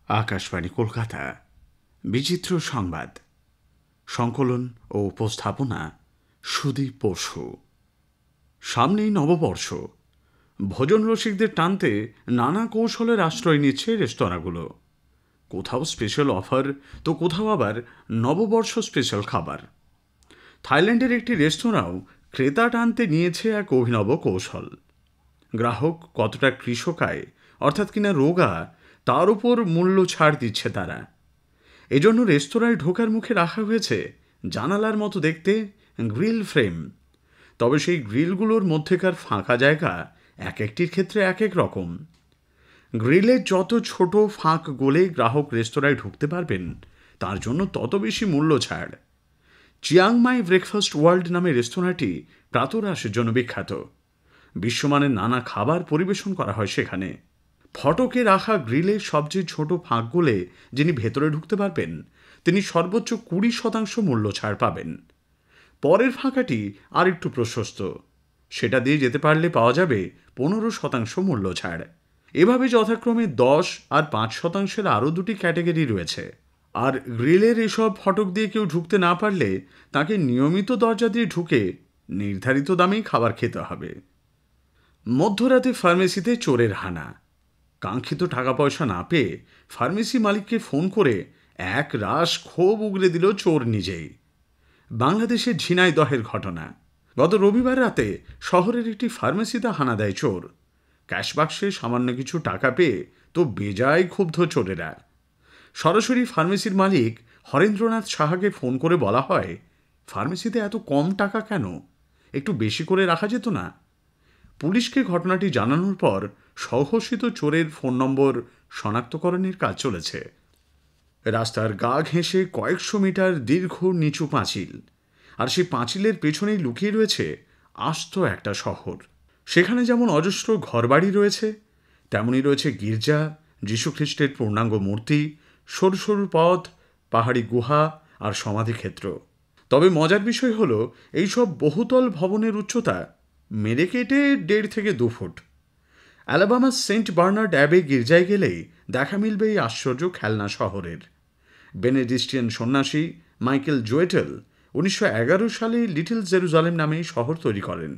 আকাশবাণী কলকাতা বিচিত্র সংবাদ সংকলন ও উপস্থাপনা সুদীপ বসু। সামনেই নববর্ষ। ভোজন রসিকদের টানতে নানা কৌশলের আশ্রয় নিচ্ছে রেস্তোরাঁগুলো। কোথাও স্পেশাল অফার, তো কোথাও আবার নববর্ষ স্পেশাল খাবার। থাইল্যান্ডের একটি রেস্তোরাঁও ক্রেতা টানতে নিয়েছে এক অভিনব কৌশল। গ্রাহক কতটা কৃষকায় অর্থাৎ কিনা রোগা, তার উপর মূল্য ছাড় দিচ্ছে তারা। এজন্য রেস্তোরাঁয় ঢোকার মুখে রাখা হয়েছে জানালার মতো দেখতে গ্রিল ফ্রেম। তবে সেই গ্রিলগুলোর মধ্যেকার ফাঁকা জায়গা এক একটির ক্ষেত্রে এক এক রকম। গ্রিলের যত ছোট ফাঁক গোলে গ্রাহক রেস্তোরাঁয় ঢুকতে পারবেন, তার জন্য তত বেশি মূল্য ছাড়। চিয়াংমাই ব্রেকফাস্ট ওয়ার্ল্ড নামে রেস্তোরাঁটি প্রাতরাশের জন্য বিখ্যাত। বিশ্বমানের নানা খাবার পরিবেশন করা হয় সেখানে। ফটকে রাখা গ্রিলের সবচেয়ে ছোট ফাঁক গোলে যিনি ভেতরে ঢুকতে পারবেন, তিনি সর্বোচ্চ 20% মূল্য ছাড় পাবেন। পরের ফাঁকাটি আর একটু প্রশস্ত, সেটা দিয়ে যেতে পারলে পাওয়া যাবে 15% মূল্য ছাড়। এভাবে যথাক্রমে 10 আর 5%-এর আরও দুটি ক্যাটাগরি রয়েছে। আর গ্রিলের এসব ফটক দিয়ে কেউ ঢুকতে না পারলে তাকে নিয়মিত দরজা দিয়ে ঢুকে নির্ধারিত দামেই খাবার খেতে হবে। মধ্যরাতে ফার্মেসিতে চোরের হানা। কাঙ্ক্ষিত টাকা পয়সা না পেয়ে ফার্মেসি মালিককে ফোন করে এক রাশ ক্ষোভ উগরে দিল চোর নিজেই। বাংলাদেশের ঝিনাইদহের ঘটনা। গত রবিবার রাতে শহরের একটি ফার্মেসিতে হানা দেয় চোর। ক্যাশবাক্সে সামান্য কিছু টাকা পেয়ে তো বেজায় ক্ষুব্ধ চোরেরা। সরাসরি ফার্মেসির মালিক হরেন্দ্রনাথ সাহাকে ফোন করে বলা হয়, ফার্মেসিতে এত কম টাকা কেন? একটু বেশি করে রাখা যেত না? পুলিশকে ঘটনাটি জানানোর পর সহসিত চোরের ফোন নম্বর শনাক্তকরণের কাজ চলেছে। রাস্তার গা ঘেঁষে কয়েকশো মিটার দীর্ঘ নিচু পাঁচিল, আর সেই পাঁচিলের পেছনেই লুকিয়ে রয়েছে আস্ত একটা শহর। সেখানে যেমন অজস্র ঘরবাড়ি রয়েছে, তেমনই রয়েছে গির্জা, যীশুখ্রিস্টের পূর্ণাঙ্গ মূর্তি, সরু সরু পথ, পাহাড়ি গুহা আর সমাধিক্ষেত্র। তবে মজার বিষয় হলো, এইসব বহুতল ভবনের উচ্চতা মেরে কেটে 1.5 থেকে 2 ফুট। অ্যালাবামার সেন্ট বার্নার্ড অ্যাবে গির্জায় গেলেই দেখা মিলবে এই আশ্চর্য খেলনা শহরের। বেনেডিস্টিয়ান সন্ন্যাসী মাইকেল জোয়েটেল 1911 সালে লিটল জেরুজালেম নামে শহর তৈরি করেন।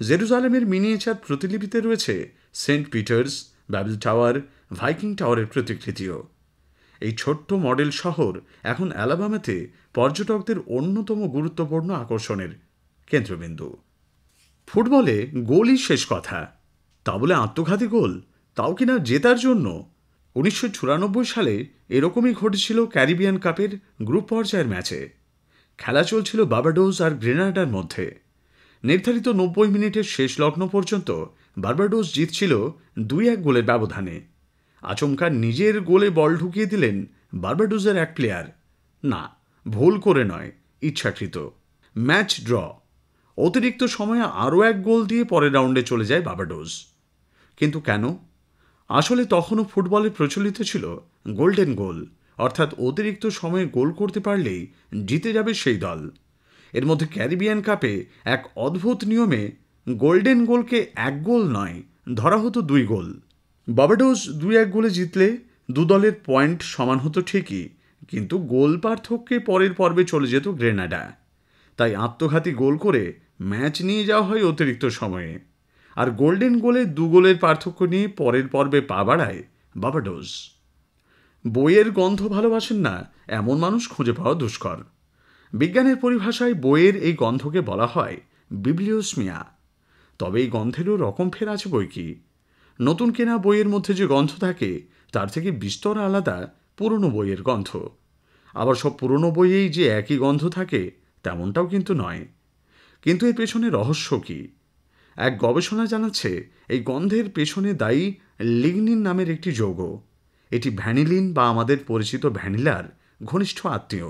জেরুজালেমের মিনিয়েচার প্রতিলিপিতে রয়েছে সেন্ট পিটার্স, ব্যাবেল টাওয়ার, ভাইকিং টাওয়ারের প্রতিকৃতিও। এই ছোট্ট মডেল শহর এখন অ্যালাবামাতে পর্যটকদের অন্যতম গুরুত্বপূর্ণ আকর্ষণের কেন্দ্রবিন্দু। ফুটবলে গোলই শেষ কথা, তা বলে আত্মঘাতী গোল, তাও কিনা জেতার জন্য। 1994 সালে এরকমই ঘটেছিল ক্যারিবিয়ান কাপের গ্রুপ পর্যায়ের ম্যাচে। খেলা চলছিল বার্বাডোস আর গ্রেনাডার মধ্যে। নির্ধারিত 90 মিনিটের শেষ লগ্ন পর্যন্ত বার্বাডোস জিতছিল 2-1 গোলের ব্যবধানে। আচমকা নিজের গোলে বল ঢুকিয়ে দিলেন বার্বাডোসের এক প্লেয়ার। না, ভুল করে নয়, ইচ্ছাকৃত। Match draw. অতিরিক্ত সময়ে আরও এক গোল দিয়ে পরের রাউন্ডে চলে যায় বার্বাডোস। কিন্তু কেন? আসলে তখনও ফুটবলে প্রচলিত ছিল গোল্ডেন গোল, অর্থাৎ অতিরিক্ত সময়ে গোল করতে পারলেই জিতে যাবে সেই দল। এর মধ্যে ক্যারিবিয়ান কাপে এক অদ্ভুত নিয়মে গোল্ডেন গোলকে 1 গোল নয়, ধরা হতো 2 গোল। বার্বাডোস 2-1 গোলে জিতলে দু দলের পয়েন্ট সমান হতো ঠিকই, কিন্তু গোল পার্থক্যে পরের পর্বে চলে যেত গ্রেনাডা। তাই আত্মঘাতী গোল করে ম্যাচ নিয়ে যাওয়া হয় অতিরিক্ত সময়ে। আর গোল্ডেন গোলে 2 গোলের পার্থক্য নিয়ে পরের পর্বে পা বাড়ায় বার্বাডোস। বইয়ের গন্ধ ভালোবাসেন না এমন মানুষ খুঁজে পাওয়া দুষ্কর। বিজ্ঞানের পরিভাষায় বইয়ের এই গন্ধকে বলা হয় বিবলিওসমিয়া। তবে এই গন্ধেরও রকম ফের আছে বই কি। নতুন কেনা বইয়ের মধ্যে যে গন্ধ থাকে, তার থেকে বিস্তর আলাদা পুরনো বইয়ের গন্ধ। আবার সব পুরনো বইয়েই যে একই গন্ধ থাকে তেমনটাও কিন্তু নয়। কিন্তু এর পেছনে রহস্য কি? এক গবেষণা জানাচ্ছে এই গন্ধের পেছনে দায়ী লিগনিন নামের একটি যৌগ। এটি ভ্যানিলিন বা আমাদের পরিচিত ভ্যানিলার ঘনিষ্ঠ আত্মীয়।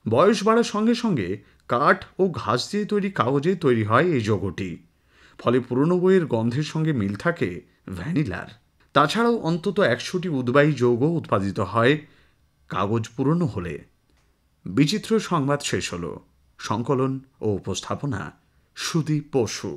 বয়স বাড়ার সঙ্গে সঙ্গে কাঠ ও ঘাস দিয়ে তৈরি কাগজে তৈরি হয় এই যৌগটি। ফলে পুরনো বইয়ের গন্ধের সঙ্গে মিল থাকে ভ্যানিলার। তাছাড়াও অন্তত 100টি উদ্বায়ী যৌগ উৎপাদিত হয় কাগজ পুরনো হলে। বিচিত্র সংবাদ শেষ হল। সংকলন ও উপস্থাপনা সুদীপ বসু।